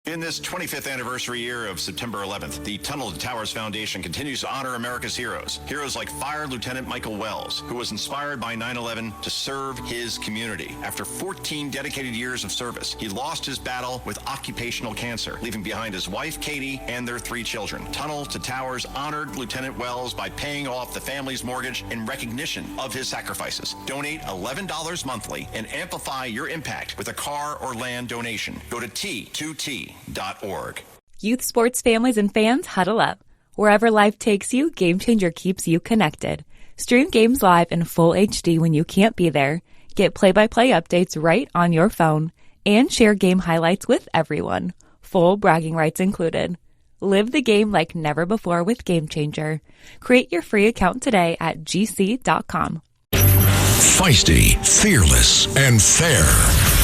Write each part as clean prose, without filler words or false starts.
In this 25th anniversary year of September 11th, the Tunnel to Towers Foundation continues to honor America's heroes. Heroes like Fire Lieutenant Michael Wells, who was inspired by 9/11 to serve his community. After 14 dedicated years of service, he lost his battle with occupational cancer, leaving behind his wife, Katie, and their 3 children. Tunnel to Towers honored Lieutenant Wells by paying off the family's mortgage in recognition of his sacrifices. Donate $11 monthly and amplify your impact with a car or land donation. Go to T2T. Youth sports families and fans, huddle up. Wherever life takes you, Game Changer keeps you connected. Stream games live in full HD when you can't be there. Get play-by-play updates right on your phone. And share game highlights with everyone. Full bragging rights included. Live the game like never before with Game Changer. Create your free account today at gc.com. Feisty, fearless, and fair.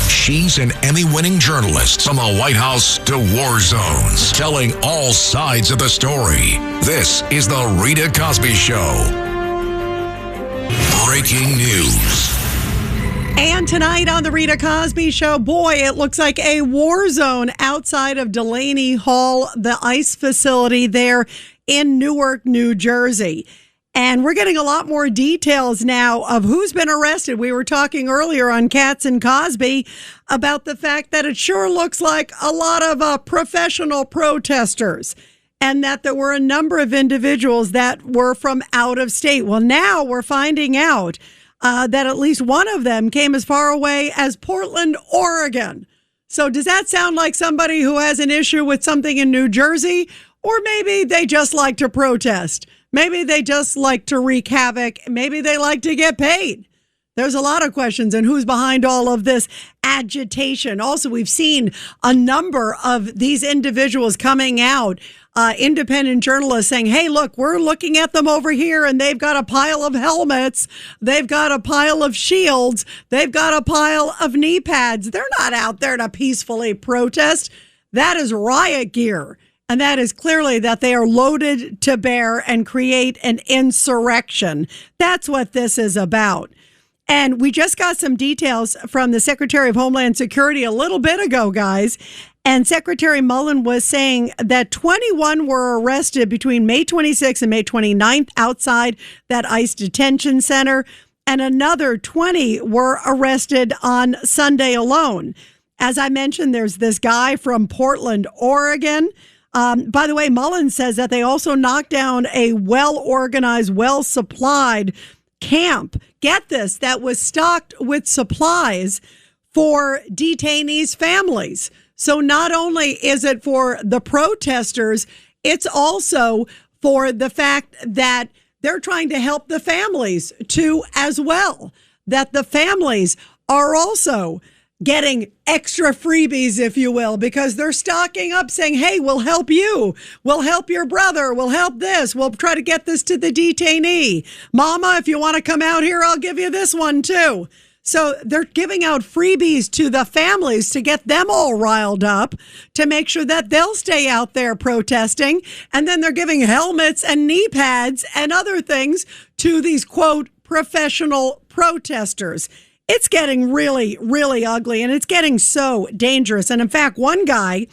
She's an Emmy-winning journalist from the White House to war zones, telling all sides of the story. This is the Rita Cosby Show. Breaking news. And tonight on the Rita Cosby Show, boy, it looks like a war zone outside of Delaney Hall, the ICE facility there in Newark, New Jersey. And we're getting a lot more details now of who's been arrested. We were talking earlier on Katz and Cosby about the fact that it sure looks like a lot of professional protesters and that there were a number of individuals that were from out of state. Well, now we're finding out that at least one of them came as far away as Portland, Oregon. So does that sound like somebody who has an issue with something in New Jersey? Or maybe they just like to protest. Maybe they just like to wreak havoc. Maybe they like to get paid. There's a lot of questions and who's behind all of this agitation. Also, we've seen a number of these individuals coming out, independent journalists saying, hey, look, we're looking at them over here and they've got a pile of helmets. They've got a pile of shields. They've got a pile of knee pads. They're not out there to peacefully protest. That is riot gear. And that is clearly that they are loaded to bear and create an insurrection. That's what this is about. And we just got some details from the Secretary of Homeland Security a little bit ago, guys. And Secretary Mullen was saying that 21 were arrested between May 26th and May 29th outside that ICE detention center. And another 20 were arrested on Sunday alone. As I mentioned, there's this guy from Portland, Oregon. By the way, Mullen says that they also knocked down a well-organized, well-supplied camp. Get this, that was stocked with supplies for detainees' families. So not only is it for the protesters, it's also for the fact that they're trying to help the families too as well. That the families are also getting extra freebies, if you will, because they're stocking up saying, hey, we'll help you. We'll help your brother. We'll help this. We'll try to get this to the detainee. Mama, if you want to come out here, I'll give you this one too. So they're giving out freebies to the families to get them all riled up to make sure that they'll stay out there protesting. And then they're giving helmets and knee pads and other things to these, quote, professional protesters. It's getting really, really ugly, and it's getting so dangerous. And in fact, one guy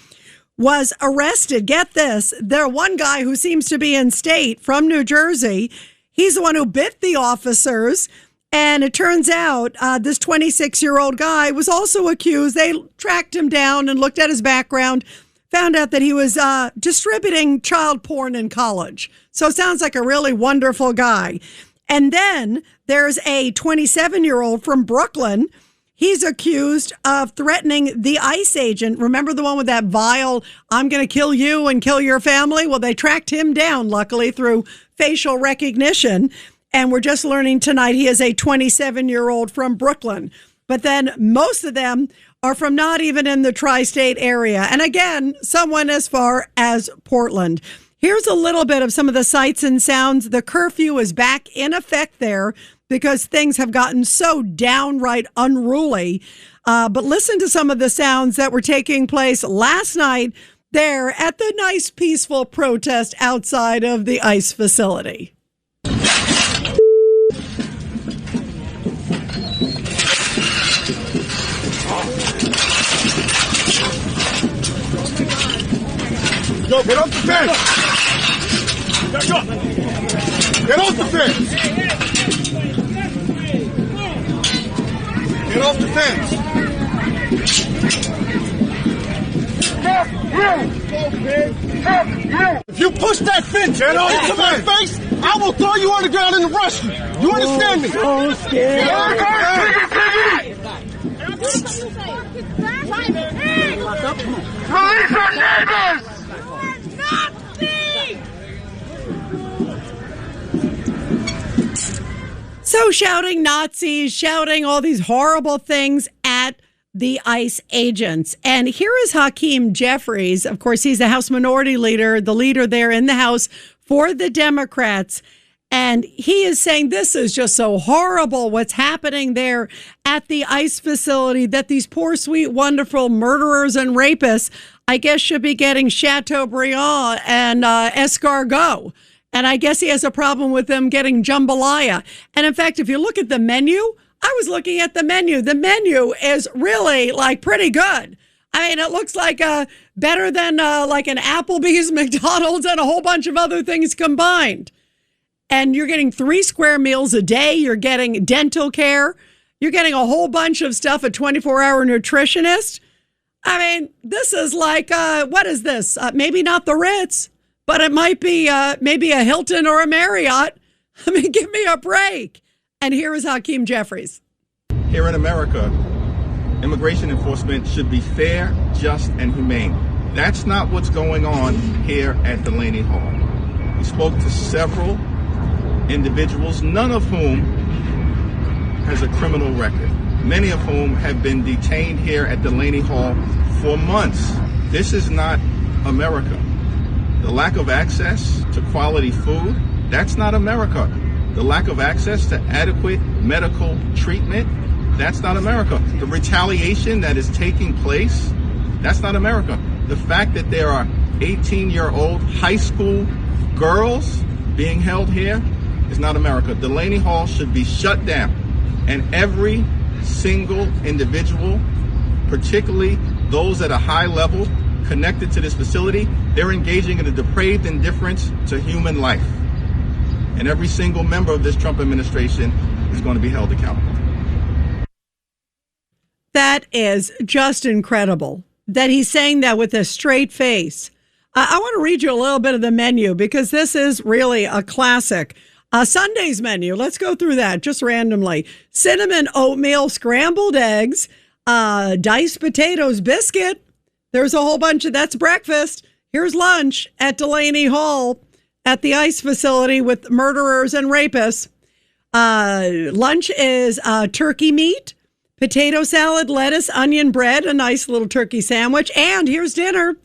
was arrested. Get this. There, one guy who seems to be in state from New Jersey. He's the one who bit the officers. And it turns out this 26-year-old guy was also accused. They tracked him down and looked at his background, found out that he was distributing child porn in college. So it sounds like a really wonderful guy. And then there's a 27-year-old from Brooklyn. He's accused of threatening the ICE agent. Remember the one with that vile, I'm going to kill you and kill your family? Well, they tracked him down, luckily, through facial recognition. And we're just learning tonight he is a 27-year-old from Brooklyn. But then most of them are from not even in the tri-state area. And again, someone as far as Portland. Here's a little bit of some of the sights and sounds. The curfew is back in effect there because things have gotten so downright unruly. But listen to some of the sounds that were taking place last night there at the nice, peaceful protest outside of the ICE facility. Yo, get off the fence! Get off the fence! Get off the fence! If you push that fence into my face, I will throw you on the ground and arrest you. You understand me? So scared. Release our neighbors! So shouting Nazis, shouting all these horrible things at the ICE agents. And here is Hakeem Jeffries. Of course, he's the House Minority Leader, the leader there in the House for the Democrats. And he is saying this is just so horrible what's happening there at the ICE facility, that these poor, sweet, wonderful murderers and rapists, I guess, should be getting Chateaubriand and escargot. And I guess he has a problem with them getting jambalaya. And in fact, if you look at the menu, I was looking at the menu. The menu is really like pretty good. I mean, it looks like better than like an Applebee's, McDonald's, and a whole bunch of other things combined. And you're getting 3 square meals a day. You're getting dental care. You're getting a whole bunch of stuff, a 24-hour nutritionist. I mean, this is like, what is this? Maybe not the Ritz, but it might be maybe a Hilton or a Marriott. I mean, give me a break. And here is Hakeem Jeffries. Here in America, immigration enforcement should be fair, just, and humane. That's not what's going on here at Delaney Hall. We spoke to several individuals, none of whom has a criminal record, many of whom have been detained here at Delaney Hall for months. This is not America. The lack of access to quality food, that's not America. The lack of access to adequate medical treatment, that's not America. The retaliation that is taking place, that's not America. The fact that there are 18-year-old high school girls being held here is not America. Delaney Hall should be shut down. And every single individual, particularly those at a high level connected to this facility, they're engaging in a depraved indifference to human life. And every single member of this Trump administration is going to be held accountable. That is just incredible that he's saying that with a straight face. I want to read you a little bit of the menu because this is really a classic. Sunday's menu. Let's go through that just randomly. Cinnamon oatmeal, scrambled eggs, diced potatoes, biscuit. There's a whole bunch of, that's breakfast. Here's lunch at Delaney Hall at the ICE facility with murderers and rapists. Lunch is turkey meat, potato salad, lettuce, onion bread, a nice little turkey sandwich. And here's dinner.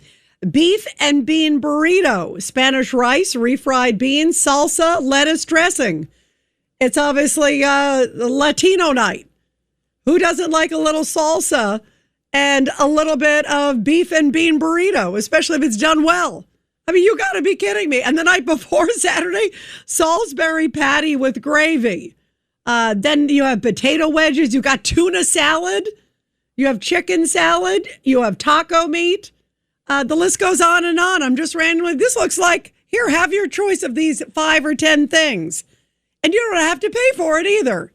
Beef and bean burrito, Spanish rice, refried beans, salsa, lettuce dressing. It's obviously Latino night. Who doesn't like a little salsa and a little bit of beef and bean burrito, especially if it's done well? I mean, you got to be kidding me. And the night before Saturday, Salisbury patty with gravy. Then you have potato wedges. You got tuna salad. You have chicken salad. You have taco meat. The list goes on and on. I'm just randomly, this looks like, here, have your choice of these 5 or 10 things. And you don't have to pay for it either.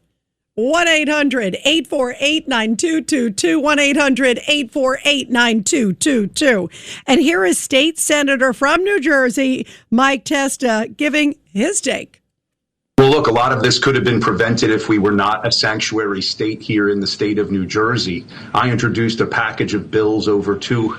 1-800-848-9222, 1-800-848-9222. And here is State Senator from New Jersey, Mike Testa, giving his take. Well, look, a lot of this could have been prevented if we were not a sanctuary state here in the state of New Jersey. I introduced a package of bills over two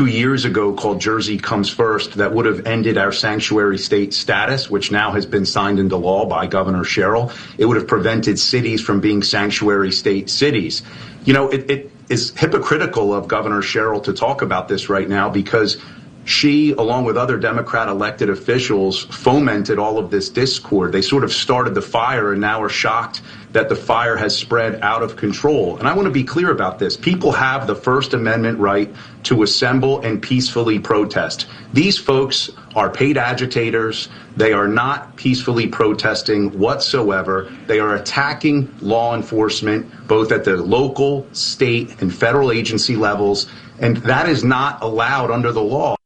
years ago called Jersey Comes First that would have ended our sanctuary state status, which now has been signed into law by Governor Sherrill. It would have prevented cities from being sanctuary state cities. You know, it is hypocritical of Governor Sherrill to talk about this right now because she, along with other Democrat elected officials, fomented all of this discord. They sort of started the fire and now are shocked that the fire has spread out of control. And I want to be clear about this. People have the First Amendment right to assemble and peacefully protest. These folks are paid agitators. They are not peacefully protesting whatsoever. They are attacking law enforcement, both at the local, state, and federal agency levels. And that is not allowed under the law.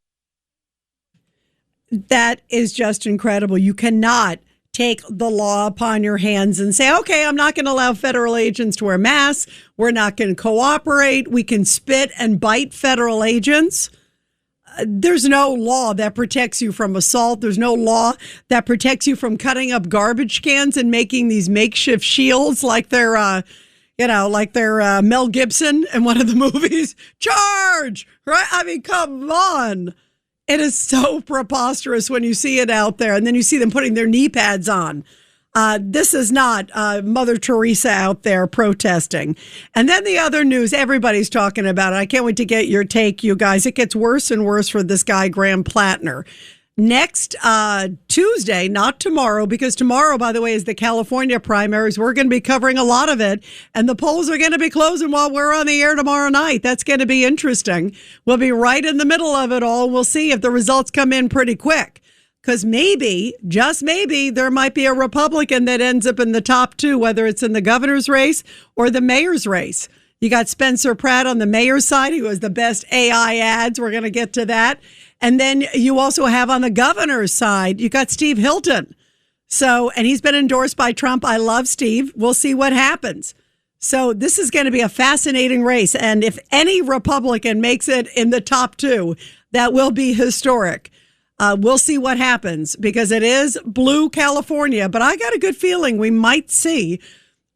That is just incredible. You cannot take the law upon your hands and say, okay, I'm not going to allow federal agents to wear masks. We're not going to cooperate. We can spit and bite federal agents. There's no law that protects you from assault. There's no law that protects you from cutting up garbage cans and making these makeshift shields like they're, Mel Gibson in one of the movies. Charge! Right? I mean, come on. It is so preposterous when you see it out there, and then you see them putting their knee pads on. This is not Mother Teresa out there protesting. And then the other news, everybody's talking about it. I can't wait to get your take, you guys. It gets worse and worse for this guy, Graham Plattner. Next Tuesday, not tomorrow, because tomorrow, by the way, is the California primaries. We're going to be covering a lot of it, and the polls are going to be closing while we're on the air tomorrow night. That's going to be interesting. We'll be right in the middle of it all. We'll see if the results come in pretty quick, because maybe, just maybe, there might be a Republican that ends up in the top two, whether it's in the governor's race or the mayor's race. You got Spencer Pratt on the mayor's side, who has the best AI ads. We're going to get to that. And then you also have on the governor's side, you got Steve Hilton. So, and he's been endorsed by Trump. I love Steve. We'll see what happens. So this is going to be a fascinating race. And if any Republican makes it in the top two, that will be historic. We'll see what happens, because it is blue California. But I got a good feeling we might see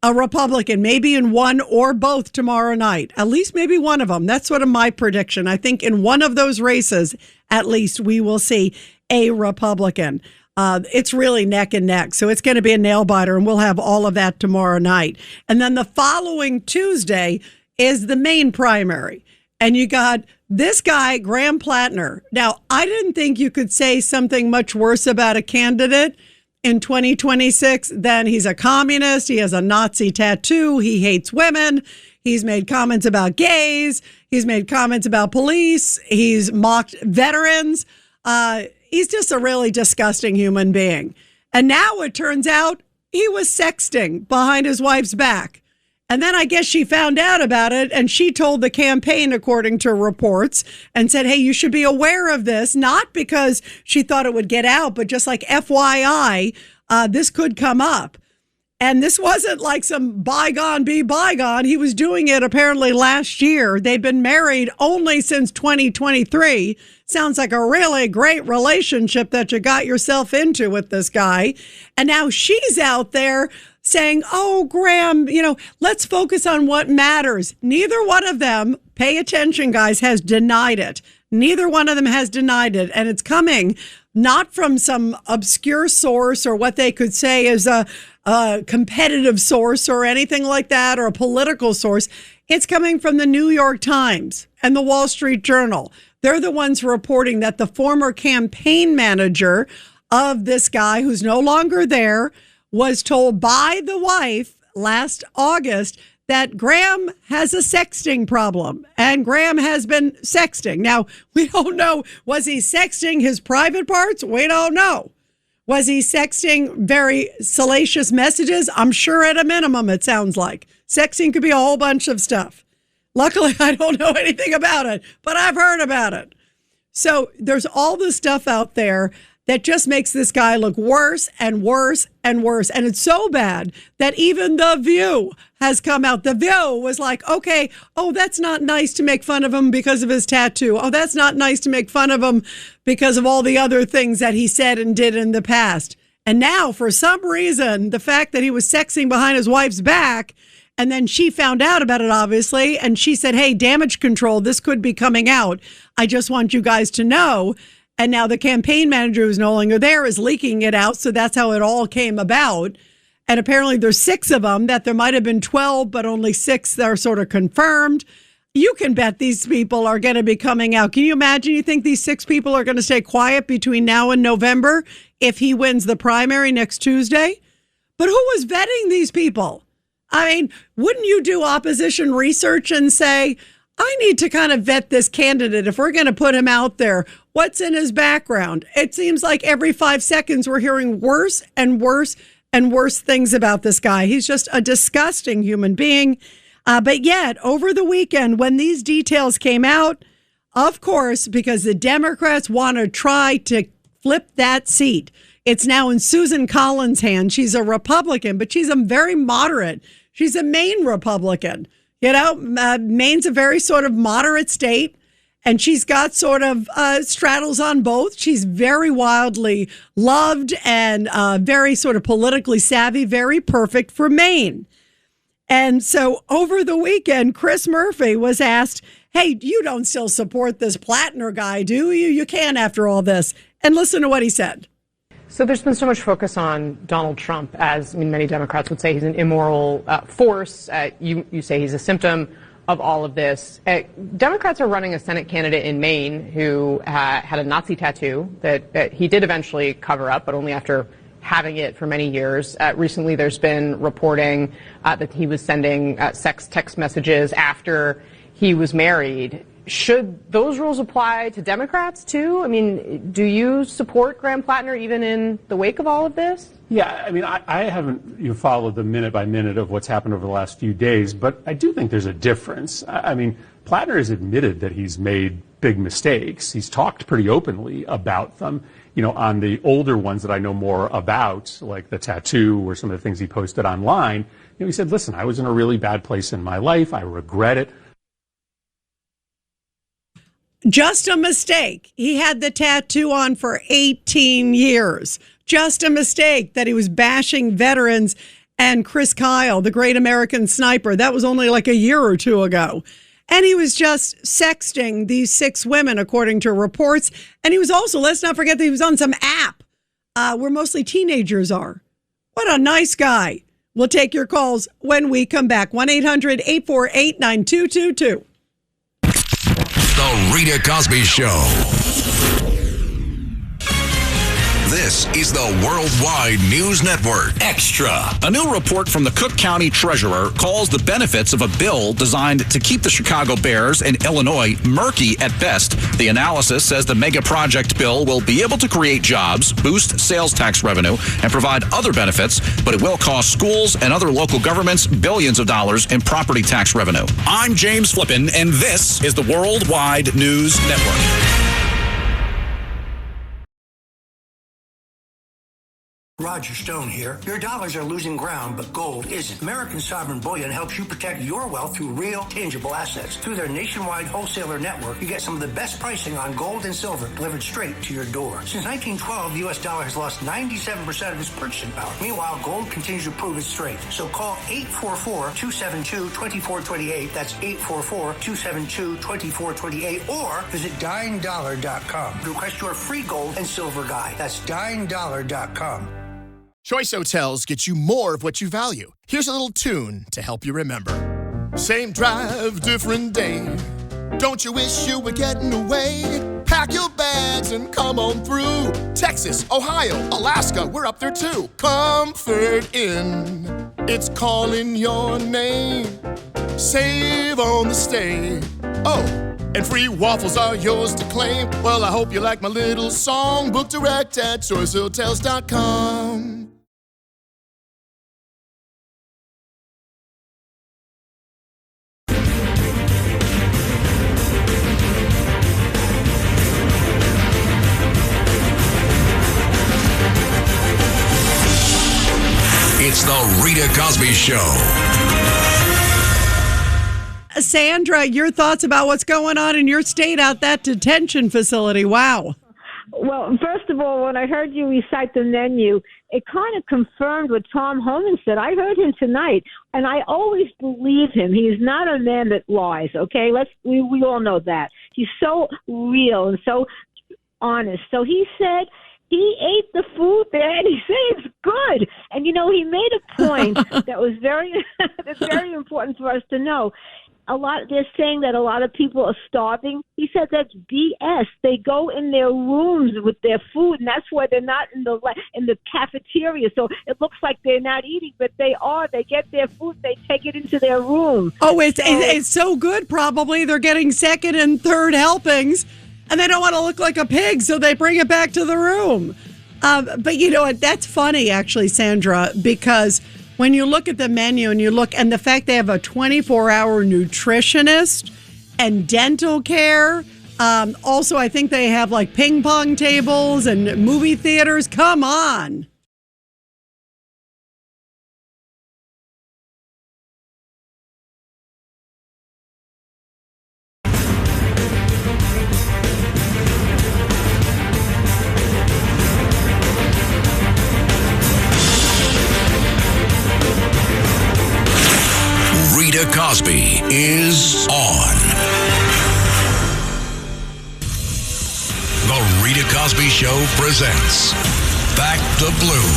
a Republican, maybe in one or both tomorrow night, at least maybe one of them. That's sort of my prediction. I think in one of those races, at least we will see a Republican. It's really neck and neck. So it's going to be a nail biter, and we'll have all of that tomorrow night. And then the following Tuesday is the main primary. And you got this guy, Graham Plattner. Now, I didn't think you could say something much worse about a candidate in 2026 than he's a communist. He has a Nazi tattoo. He hates women. He's made comments about gays. He's made comments about police. He's mocked veterans. He's just a really disgusting human being. And now it turns out he was sexting behind his wife's back. And then I guess she found out about it, and she told the campaign, according to reports, and said, hey, you should be aware of this, not because she thought it would get out, but just like FYI, this could come up. And this wasn't like some bygone be bygone. He was doing it apparently last year. They've been married only since 2023. Sounds like a really great relationship that you got yourself into with this guy. And now she's out there saying, oh, Graham, let's focus on what matters. Neither one of them, pay attention, guys, has denied it. Neither one of them has denied it. And it's coming not from some obscure source or what they could say is a competitive source or anything like that, or a political source. It's coming from the New York Times and the Wall Street Journal. They're the ones reporting that the former campaign manager of this guy, who's no longer there, was told by the wife last August that Graham has a sexting problem, and Graham has been sexting. Now, we don't know, was he sexting his private parts? We don't know. Was he sexting very salacious messages? I'm sure at a minimum, it sounds like. Sexting could be a whole bunch of stuff. Luckily, I don't know anything about it, but I've heard about it. So there's all this stuff out there that just makes this guy look worse and worse and worse. And it's so bad that even The View has come out. The View was like, okay, oh, that's not nice to make fun of him because of his tattoo. Oh, that's not nice to make fun of him because of all the other things that he said and did in the past. And now, for some reason, the fact that he was sexing behind his wife's back, and then she found out about it, obviously, and she said, hey, damage control, this could be coming out. I just want you guys to know. And now the campaign manager, who's no longer there, is leaking it out. So that's how it all came about. And apparently there's 6 of them, that there might have been 12, but only 6 that are sort of confirmed. You can bet these people are going to be coming out. Can you imagine? You think these 6 people are going to stay quiet between now and November if he wins the primary next Tuesday? But who was vetting these people? I mean, wouldn't you do opposition research and say, I need to kind of vet this candidate if we're going to put him out there? What's in his background? It seems like every 5 seconds we're hearing worse and worse and worse things about this guy. He's just a disgusting human being. But yet, over the weekend, when these details came out, of course, because the Democrats want to try to flipped that seat. It's now in Susan Collins' hands. She's a Republican, but she's a very moderate. She's a Maine Republican. You know, Maine's a very sort of moderate state, and she's got sort of straddles on both. She's very wildly loved and very sort of politically savvy, very perfect for Maine. And so over the weekend, Chris Murphy was asked, hey, you don't still support this Plattner guy, do you? You can't after all this. And listen to what he said. So there's been so much focus on Donald Trump, as many Democrats would say he's an immoral force. You say he's a symptom of all of this. Democrats are running a Senate candidate in Maine who had a Nazi tattoo that he did eventually cover up, but only after having it for many years. Recently, there's been reporting that he was sending sex text messages after he was married. Should those rules apply to Democrats, too? I mean, do you support Graham Plattner even in the wake of all of this? Yeah, I mean, I haven't followed the minute by minute of what's happened over the last few days, but I do think there's a difference. I mean, Plattner has admitted that he's made big mistakes. He's talked pretty openly about them. You know, on the older ones that I know more about, like the tattoo or some of the things he posted online, he said, listen, I was in a really bad place in my life. I regret it. Just a mistake. He had the tattoo on for 18 years. Just a mistake that he was bashing veterans and Chris Kyle, the great American sniper. That was only like a year or two ago. And he was just sexting these 6 women, according to reports. And he was also, let's not forget that he was on some app where mostly teenagers are. What a nice guy. We'll take your calls when we come back. 1-800-848-9222. The Rita Cosby Show. This is the Worldwide News Network. Extra. A new report from the Cook County Treasurer calls the benefits of a bill designed to keep the Chicago Bears and Illinois murky at best. The analysis says the mega project bill will be able to create jobs, boost sales tax revenue, and provide other benefits, but it will cost schools and other local governments billions of dollars in property tax revenue. I'm James Flippin, and this is the Worldwide News Network. Roger Stone here. Your dollars are losing ground, but gold isn't. American Sovereign Bullion helps you protect your wealth through real, tangible assets. Through their nationwide wholesaler network, you get some of the best pricing on gold and silver delivered straight to your door. Since 1912, the U.S. dollar has lost 97% of its purchasing power. Meanwhile, gold continues to prove its strength. So call 844-272-2428. That's 844-272-2428. Or visit dyingdollar.com to request your free gold and silver guide. That's dyingdollar.com. Choice Hotels gets you more of what you value. Here's a little tune to help you remember. Same drive, different day. Don't you wish you were getting away? Pack your bags and come on through. Texas, Ohio, Alaska, we're up there too. Comfort Inn, it's calling your name. Save on the stay. Oh, and free waffles are yours to claim. Well, I hope you like my little song. Book direct at choicehotels.com. It's the Rita Cosby Show. Sandra, your thoughts about what's going on in your state out that detention facility? Wow. Well, first of all, when I heard you recite the menu, it kind of confirmed what Tom Homan said. I heard him tonight, and I always believe him. He is not a man that lies, okay? We all know that. He's so real and so honest. So he said he ate the food there, and he said it's good. And, he made a point that was that's very important for us to know. They're saying that a lot of people are starving. He said that's BS. They go in their rooms with their food, and that's why they're not in the cafeteria. So it looks like they're not eating, but they are. They get their food, they take it into their room. Oh, it's so good. Probably they're getting second and third helpings, and they don't want to look like a pig, so they bring it back to the room. But you know what? That's funny, actually, Sandra, because when you look at the menu and the fact they have a 24-hour nutritionist and dental care, Also, I think they have like ping pong tables and movie theaters. Come on. Rita Cosby is on. The Rita Cosby Show presents Back the Blue.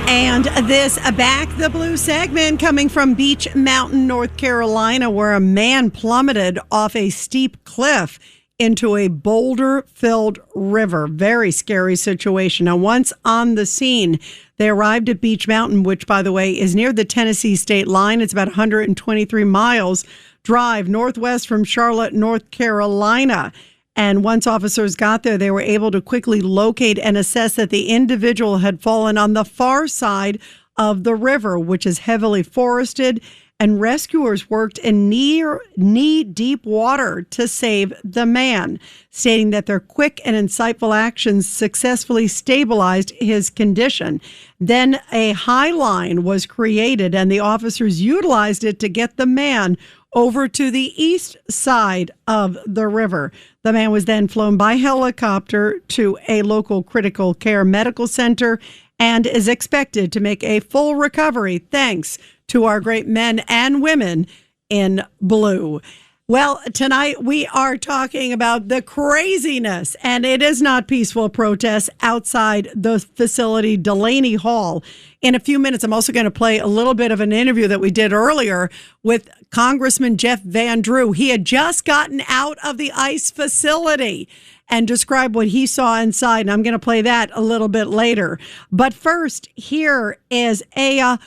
And this Back the Blue segment coming from Beach Mountain, North Carolina, where a man plummeted off a steep cliff into a boulder-filled river. Very scary situation. Now, once on the scene, they arrived at Beach Mountain, which, by the way, is near the Tennessee state line. It's about 123 miles drive northwest from Charlotte, North Carolina. And once officers got there, they were able to quickly locate and assess that the individual had fallen on the far side of the river, which is heavily forested. And rescuers worked in knee-deep water to save the man, stating that their quick and insightful actions successfully stabilized his condition. Then a high line was created, and the officers utilized it to get the man over to the east side of the river. The man was then flown by helicopter to a local critical care medical center and is expected to make a full recovery, thanks to our great men and women in blue. Well, tonight we are talking about the craziness, and it is not peaceful protests outside the facility, Delaney Hall. In a few minutes, I'm also going to play a little bit of an interview that we did earlier with Congressman Jeff Van Drew. He had just gotten out of the ICE facility and described what he saw inside, and I'm going to play that a little bit later. But first, here is a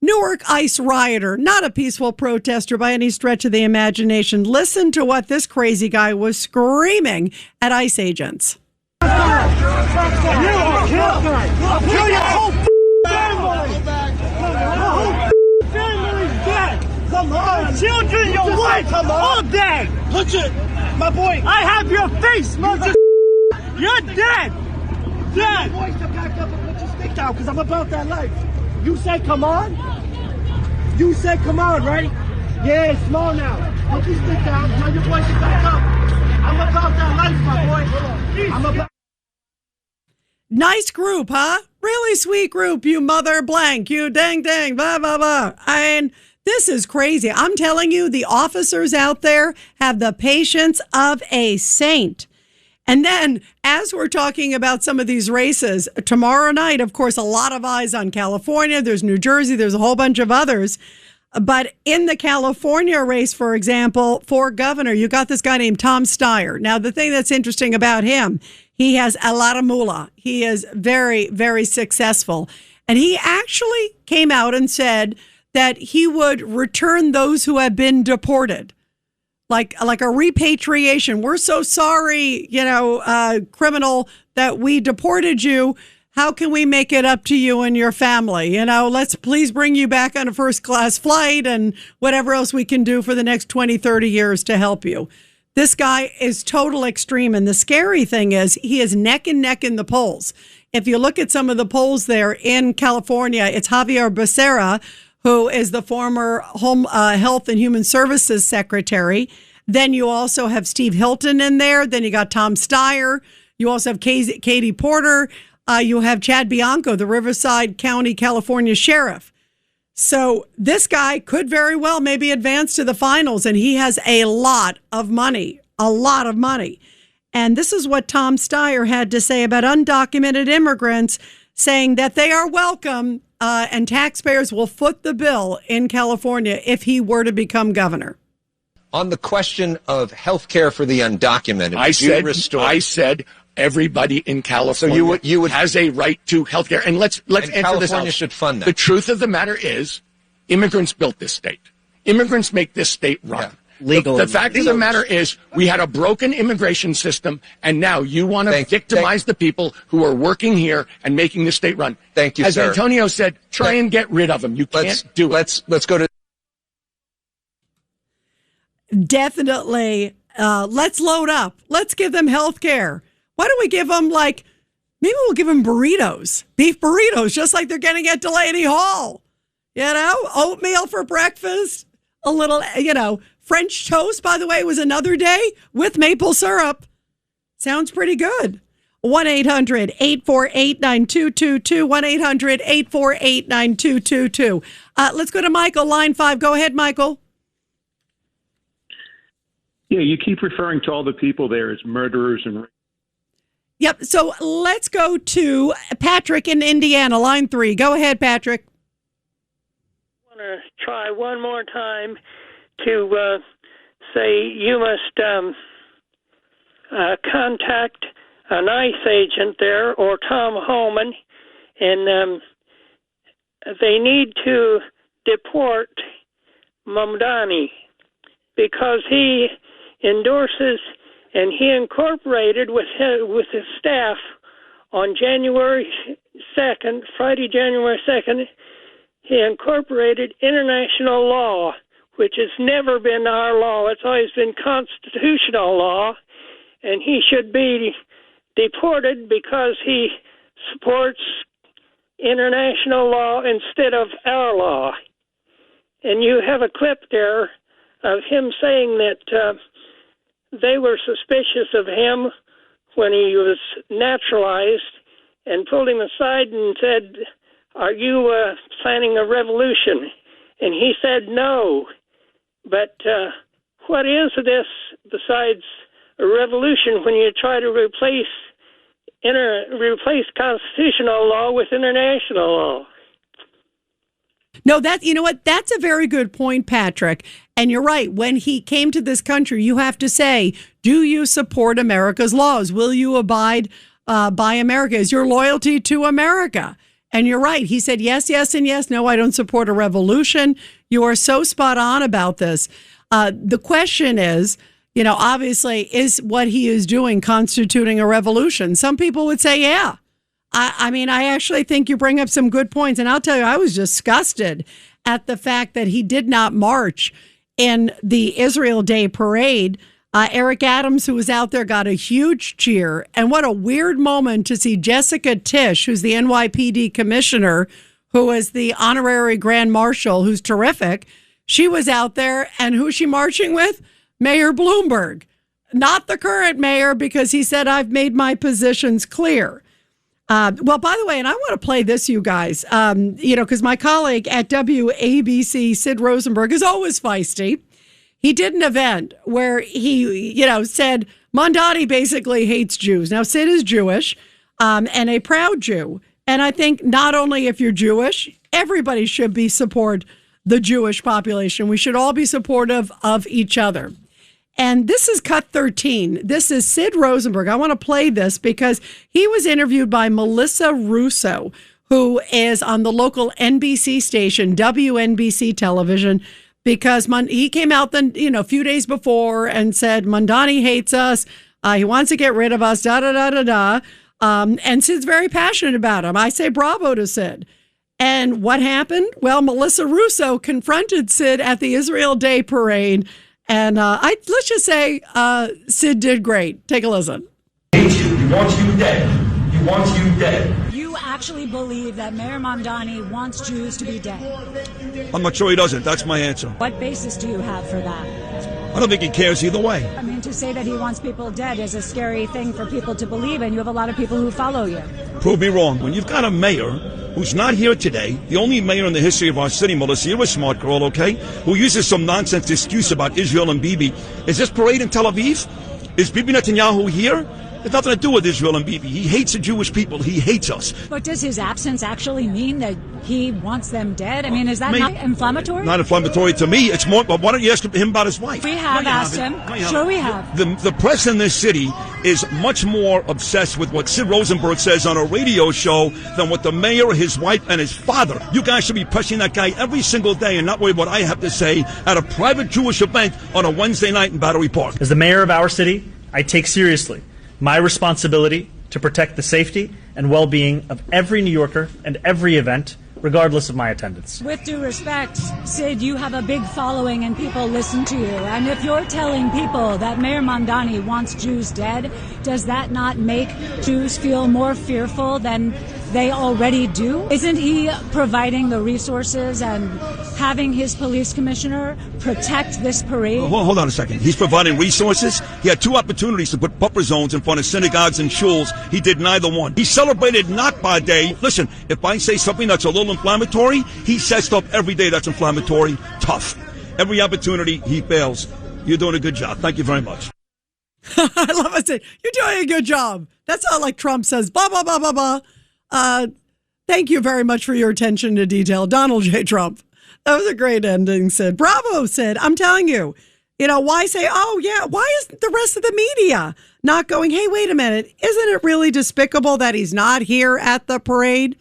Newark ICE rioter, not a peaceful protester by any stretch of the imagination. Listen to what this crazy guy was screaming at ICE agents. I'll kill your whole family. Your whole family's dead. Come on. Children, your wife, all dead. Punch it, my boy. I have your face, mother. You're dead. Dead. Voice to back up and put your stick down, because I'm about that life. You said come on? You said come on, right? Yeah, it's small now. Put your stick down. Tell your voice to back up. I'm about that life, my boy. I'm about. Nice group, huh? Really sweet group, you mother blank, you dang, blah, blah, blah. I mean, this is crazy. I'm telling you, the officers out there have the patience of a saint. And then, as we're talking about some of these races, tomorrow night, of course, a lot of eyes on California. There's New Jersey. There's a whole bunch of others. But in the California race, for example, for governor, you got this guy named Tom Steyer. Now, the thing that's interesting about him, he has a lot of moolah. He is very, very successful. And he actually came out and said that he would return those who have been deported. Like a repatriation. We're so sorry, criminal, that we deported you. How can we make it up to you and your family? Let's please bring you back on a first class flight and whatever else we can do for the next 20, 30 years to help you. This guy is total extreme. And the scary thing is he is neck and neck in the polls. If you look at some of the polls there in California, it's Javier Becerra, who is the former Home Health and Human Services Secretary. Then you also have Steve Hilton in there. Then you got Tom Steyer. You also have Katie Porter. You have Chad Bianco, the Riverside County, California Sheriff. So this guy could very well maybe advance to the finals, and he has a lot of money, And this is what Tom Steyer had to say about undocumented immigrants, saying that they are welcome and taxpayers will foot the bill in California if he were to become governor. On the question of health care for the undocumented, I said everybody in California has a right to health care. And let's answer California this out. Should fund that. The truth of the matter is immigrants built this state. Immigrants make this state run. Yeah. Legal. The fact of the matter is we had a broken immigration system, and now you want to victimize the people who are working here and making the state run. Thank you, As sir. Antonio said, try and get rid of them. You can't do it. Let's go to definitely, let's load up. Let's give them health care. Why don't we give them, maybe we'll give them burritos, beef burritos, just like they're getting at Delaney Hall. Oatmeal for breakfast, a little, French toast, by the way, was another day with maple syrup. Sounds pretty good. 1-800-848-9222, 1-800-848-9222. Let's go to Michael, line 5. Go ahead, Michael. Yeah, you keep referring to all the people there as murderers and... Yep, so let's go to Patrick in Indiana, line 3. Go ahead, Patrick. I want to try one more time to say you must contact an ICE agent there or Tom Homan, and they need to deport Mamdani because he endorses and he incorporated with his staff on January 2nd, Friday, January 2nd, he incorporated international law, which has never been our law. It's always been constitutional law, and he should be deported because he supports international law instead of our law. And you have a clip there of him saying that they were suspicious of him when he was naturalized and pulled him aside and said, "Are you planning a revolution?" And he said no. But what is this besides a revolution when you try to replace constitutional law with international law? No, you know what? That's a very good point, Patrick. And you're right. When he came to this country, you have to say, do you support America's laws? Will you abide by America? Is your loyalty to America? And you're right. He said, yes, yes, and yes. No, I don't support a revolution. You are so spot on about this. The question is, obviously, is what he is doing constituting a revolution? Some people would say, yeah. I actually think you bring up some good points. And I'll tell you, I was disgusted at the fact that he did not march in the Israel Day parade. Eric Adams, who was out there, got a huge cheer. And what a weird moment to see Jessica Tisch, who's the NYPD commissioner, who is the honorary grand marshal, who's terrific. She was out there, and who's she marching with? Mayor Bloomberg. Not the current mayor, because he said, I've made my positions clear. Well, by the way, and I want to play this, you guys, because my colleague at WABC, Sid Rosenberg, is always feisty. He did an event where he, said Mamdani basically hates Jews. Now, Sid is Jewish and a proud Jew. And I think not only if you're Jewish, everybody should support the Jewish population. We should all be supportive of each other. And this is cut 13. This is Sid Rosenberg. I want to play this because he was interviewed by Melissa Russo, who is on the local NBC station, WNBC television, because he came out then, a few days before and said, Mamdani hates us. He wants to get rid of us, da-da-da-da-da. And Sid's very passionate about him. I say bravo to Sid. And what happened? Well, Melissa Russo confronted Sid at the Israel Day parade. And let's just say Sid did great. Take a listen. He wants you dead. He wants you dead. You actually believe that Mayor Mamdani wants Jews to be dead? I'm not sure he doesn't. That's my answer. What basis do you have for that? I don't think he cares either way. I mean, to say that he wants people dead is a scary thing for people to believe, and you have a lot of people who follow you. Prove me wrong. When you've got a mayor who's not here today, the only mayor in the history of our city, Melissa, you're a smart girl, okay, who uses some nonsense excuse about Israel and Bibi. Is this parade in Tel Aviv? Is Bibi Netanyahu here? It's nothing to do with Israel and Bibi. He hates the Jewish people. He hates us. But does his absence actually mean that he wants them dead? I mean, is that not inflammatory? Not inflammatory to me. It's more, but why don't you ask him about his wife? We have asked him. Sure we have. The press in this city is much more obsessed with what Sid Rosenberg says on a radio show than what the mayor, his wife, and his father. You guys should be pressing that guy every single day and not worry what I have to say at a private Jewish event on a Wednesday night in Battery Park. As the mayor of our city, I take seriously my responsibility to protect the safety and well-being of every New Yorker and every event, regardless of my attendance. With due respect, Sid, you have a big following and people listen to you. And if you're telling people that Mayor Mamdani wants Jews dead, does that not make Jews feel more fearful than they already do? Isn't he providing the resources and having his police commissioner protect this parade? Hold on a second. He's providing resources. He had 2 opportunities to put buffer zones in front of synagogues and shuls. He did neither one. He celebrated Nakba Day. Listen, if I say something that's a little inflammatory, he says stuff every day that's inflammatory. Tough. Every opportunity, he fails. You're doing a good job. Thank you very much. I love it. You're doing a good job. That's not like Trump says, blah, blah, blah, blah, blah. Thank you very much for your attention to detail. Donald J. Trump. That was a great ending, Sid. Bravo, Sid. I'm telling you, why say, oh, yeah, why is the rest of the media not going, hey, wait a minute, isn't it really despicable that he's not here at the parade?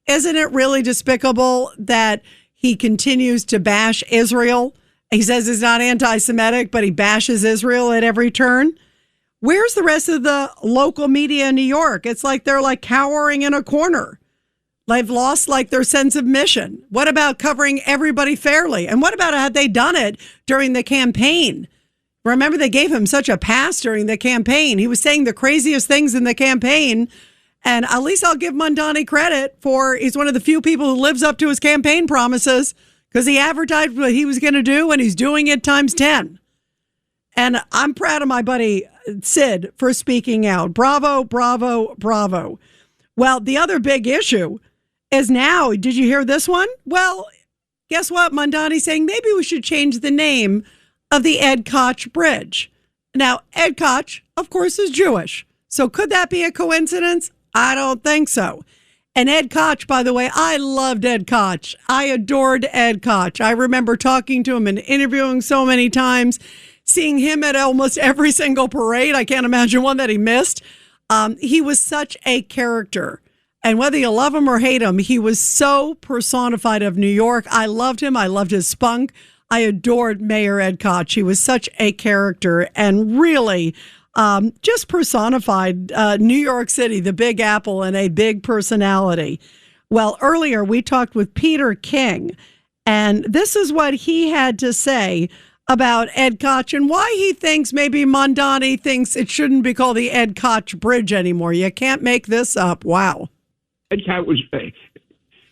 Isn't it really despicable that he continues to bash Israel? He says he's not anti-Semitic, but he bashes Israel at every turn. Where's the rest of the local media in New York? It's like they're like cowering in a corner. They've lost like their sense of mission. What about covering everybody fairly? And what about had they done it during the campaign? Remember, they gave him such a pass during the campaign. He was saying the craziest things in the campaign. And at least I'll give Mamdani credit for he's one of the few people who lives up to his campaign promises because he advertised what he was going to do and he's doing it times 10. And I'm proud of my buddy Sid for speaking out. Bravo, bravo, bravo. Well, the other big issue is now, did you hear this one? Well, guess what? Mamdani's saying maybe we should change the name of the Ed Koch Bridge. Now, Ed Koch, of course, is Jewish. So could that be a coincidence? I don't think so. And Ed Koch, by the way, I loved Ed Koch. I adored Ed Koch. I remember talking to him and interviewing so many times, seeing him at almost every single parade. I can't imagine one that he missed. He was such a character. And whether you love him or hate him, he was so personified of New York. I loved him. I loved his spunk. I adored Mayor Ed Koch. He was such a character and really just personified New York City, the Big Apple, and a big personality. Well, earlier we talked with Peter King, and this is what he had to say about Ed Koch and why he thinks maybe Mamdani thinks it shouldn't be called the Ed Koch Bridge anymore. You can't make this up. Wow. Ed Koch was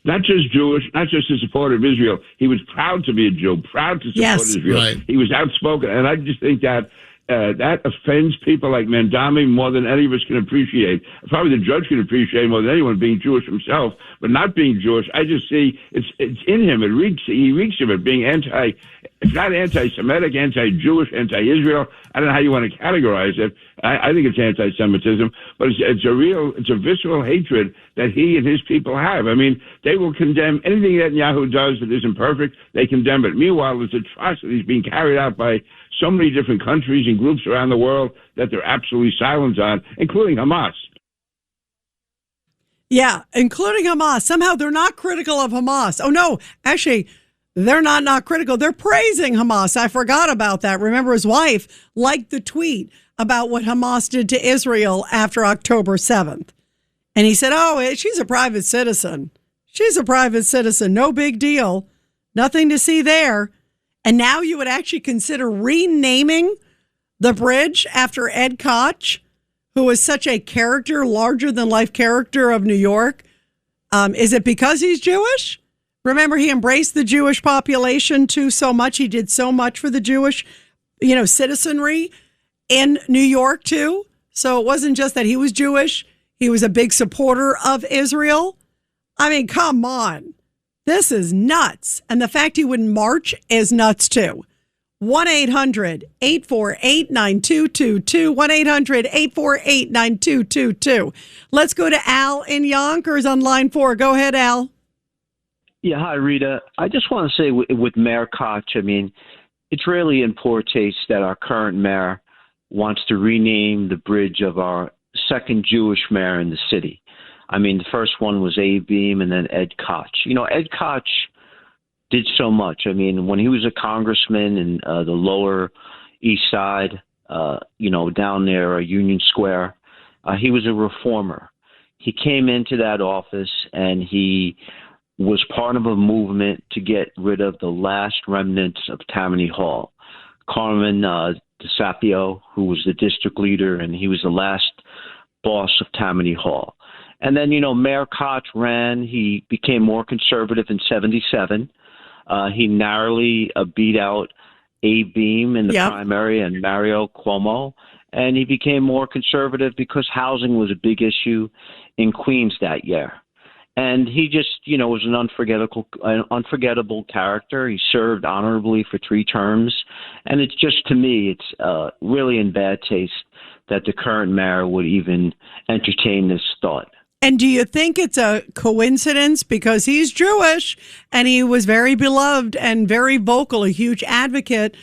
not just Jewish, not just a supporter of Israel. He was proud to be a Jew, proud to support Israel. Right. He was outspoken. And I just think that that offends people like Mamdani more than any of us can appreciate. Probably the judge can appreciate more than anyone being Jewish himself, but not being Jewish. I just see it's in him. He reeks of it being it's not anti-Semitic, anti-Jewish, anti-Israel. I don't know how you want to categorize it. I think it's anti-Semitism, but it's a visceral hatred that he and his people have. I mean, they will condemn anything Netanyahu does that isn't perfect. They condemn it. Meanwhile, there's atrocities being carried out by so many different countries and groups around the world that they're absolutely silent on, including Hamas. Yeah, including Hamas. Somehow they're not critical of Hamas. Oh, no, actually, they're not critical. They're praising Hamas. I forgot about that. Remember, his wife liked the tweet about what Hamas did to Israel after October 7th. And he said, oh, she's a private citizen. She's a private citizen. No big deal. Nothing to see there. And now you would actually consider renaming the bridge after Ed Koch, who was such a character, larger than life character of New York. Is it because he's Jewish? Remember, he embraced the Jewish population too so much. He did so much for the Jewish, citizenry in New York too. So it wasn't just that he was Jewish. He was a big supporter of Israel. I mean, come on. This is nuts. And the fact he wouldn't march is nuts too. 1-800-848-9222. 1-800-848-9222. Let's go to Al in Yonkers on line 4. Go ahead, Al. Yeah, hi, Rita. I just want to say with Mayor Koch, I mean, it's really in poor taste that our current mayor wants to rename the bridge of our second Jewish mayor in the city. I mean, the first one was Abe Beam and then Ed Koch. Ed Koch did so much. I mean, when he was a congressman in the Lower East Side, down there, Union Square, he was a reformer. He came into that office and he was part of a movement to get rid of the last remnants of Tammany Hall. Carmen DeSapio, who was the district leader, and he was the last boss of Tammany Hall. And then, Mayor Koch ran. He became more conservative in 1977. He narrowly beat out Abe Beam in the primary and Mario Cuomo. And he became more conservative because housing was a big issue in Queens that year. And he just, was an unforgettable character. He served honorably for 3 terms. And it's just, to me, it's really in bad taste that the current mayor would even entertain this thought. And do you think it's a coincidence because he's Jewish and he was very beloved and very vocal, a huge advocate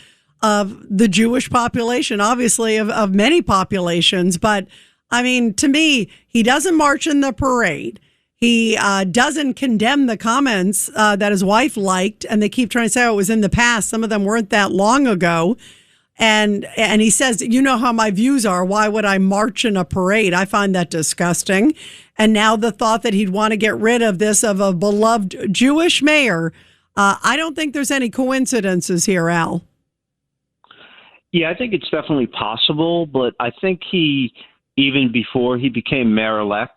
of the Jewish population, obviously of many populations. But I mean, to me, he doesn't march in the parade. He doesn't condemn the comments that his wife liked, and they keep trying to say, oh, it was in the past. Some of them weren't that long ago. And he says, you know how my views are. Why would I march in a parade? I find that disgusting. And now the thought that he'd want to get rid of a beloved Jewish mayor, I don't think there's any coincidences here, Al. Yeah, I think it's definitely possible, but I think he, even before he became mayor-elect,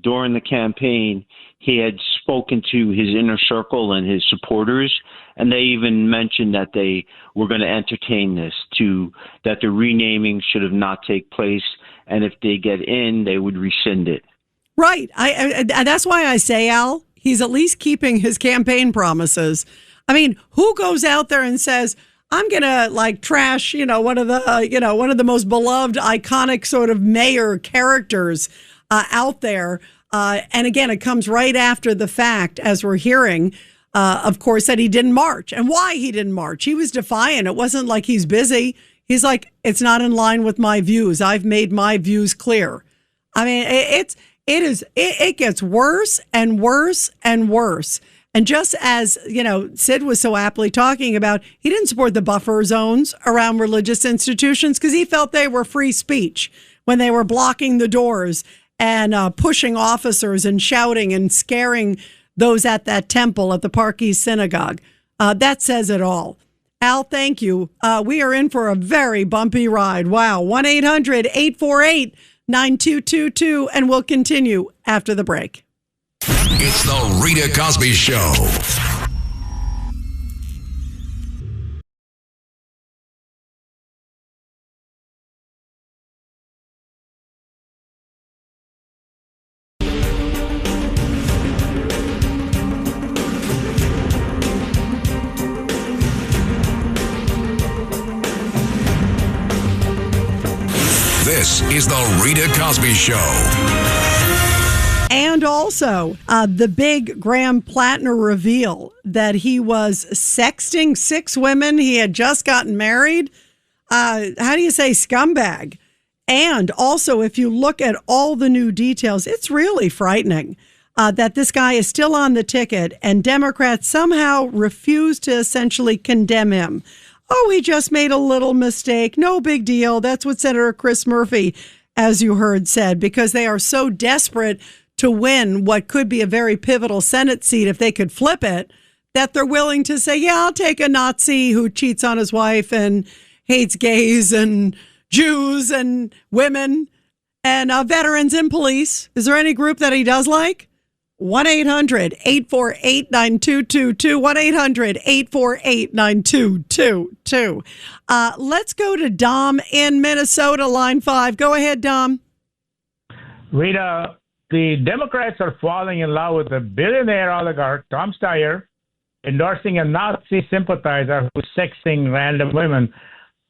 during the campaign, he had spoken to his inner circle and his supporters, and they even mentioned that they were going to entertain this, that the renaming should have not take place, and if they get in, they would rescind it. Right. I that's why I say, Al, he's at least keeping his campaign promises. I mean, who goes out there and says, I'm going to trash, one of the most beloved, iconic sort of mayor characters out there. And again, it comes right after the fact, as we're hearing, of course, that he didn't march. And why he didn't march. He was defiant. It wasn't like he's busy. He's like, it's not in line with my views. I've made my views clear. I mean, it gets worse and worse and worse. And just as, Sid was so aptly talking about, he didn't support the buffer zones around religious institutions because he felt they were free speech when they were blocking the doors and pushing officers and shouting and scaring those at that temple at the Park East Synagogue. That says it all. Al, thank you. We are in for a very bumpy ride. Wow. 1-800-848-9222. And we'll continue after the break. It's the Rita Cosby Show. This is the Rita Cosby Show. And also, the big Graham Plattner reveal that he was sexting 6 women. He had just gotten married. How do you say scumbag? And also, if you look at all the new details, it's really frightening that this guy is still on the ticket and Democrats somehow refuse to essentially condemn him. Oh, he just made a little mistake. No big deal. That's what Senator Chris Murphy, as you heard, said, because they are so desperate to win what could be a very pivotal Senate seat if they could flip it, that they're willing to say, yeah, I'll take a Nazi who cheats on his wife and hates gays and Jews and women and veterans and police. Is there any group that he does like? 1-800-848-9222. 1-800-848-9222. Let's go to Dom in Minnesota, line 5. Go ahead, Dom. Rita, the Democrats are falling in love with a billionaire oligarch, Tom Steyer, endorsing a Nazi sympathizer who's sexing random women,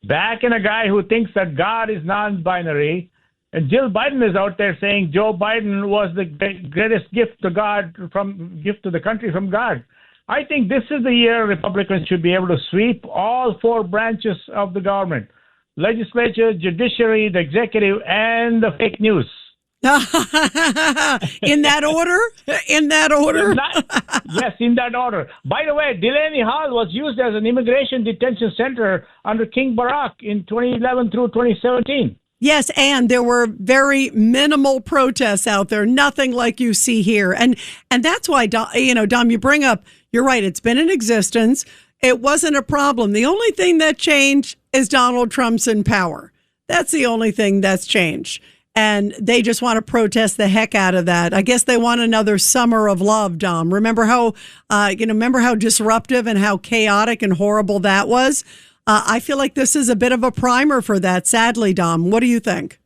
backing a guy who thinks that God is non-binary. And Jill Biden is out there saying Joe Biden was the greatest gift to the country from God. I think this is the year Republicans should be able to sweep all 4 branches of the government: legislature, judiciary, the executive, and the fake news. In that order? In that order? Yes, in that order. By the way, Delaney Hall was used as an immigration detention center under King Barack in 2011 through 2017. Yes, and there were very minimal protests out there, nothing like you see here. And that's why, Dom, you bring up, you're right, it's been in existence. It wasn't a problem. The only thing that changed is Donald Trump's in power. That's the only thing that's changed. And they just want to protest the heck out of that. I guess they want another summer of love, Dom. Remember how disruptive and how chaotic and horrible that was? I feel like this is a bit of a primer for that, sadly, Dom. What do you think?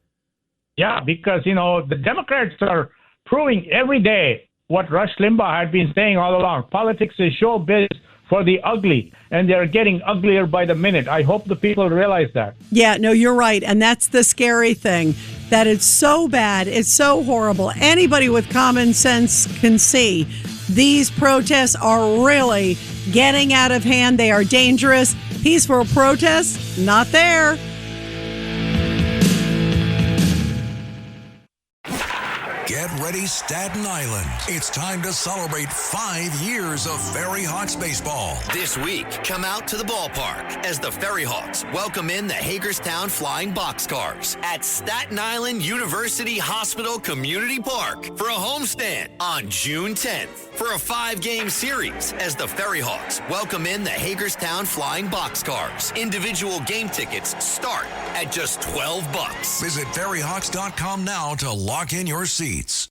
Yeah, because, the Democrats are proving every day what Rush Limbaugh had been saying all along. Politics is showbiz for the ugly, and they're getting uglier by the minute. I hope the people realize that. Yeah, no, you're right. And that's the scary thing, that it's so bad. It's so horrible. Anybody with common sense can see these protests are really getting out of hand. They are dangerous. Peaceful protests, not there. Get ready, Staten Island. It's time to celebrate 5 years of Ferry Hawks baseball. This week, come out to the ballpark as the Ferry Hawks welcome in the Hagerstown Flying Boxcars at Staten Island University Hospital Community Park for a homestand on June 10th. For a 5-game series as the Ferry Hawks welcome in the Hagerstown Flying Boxcars. Individual game tickets start at just $12. Visit ferryhawks.com now to lock in your seats.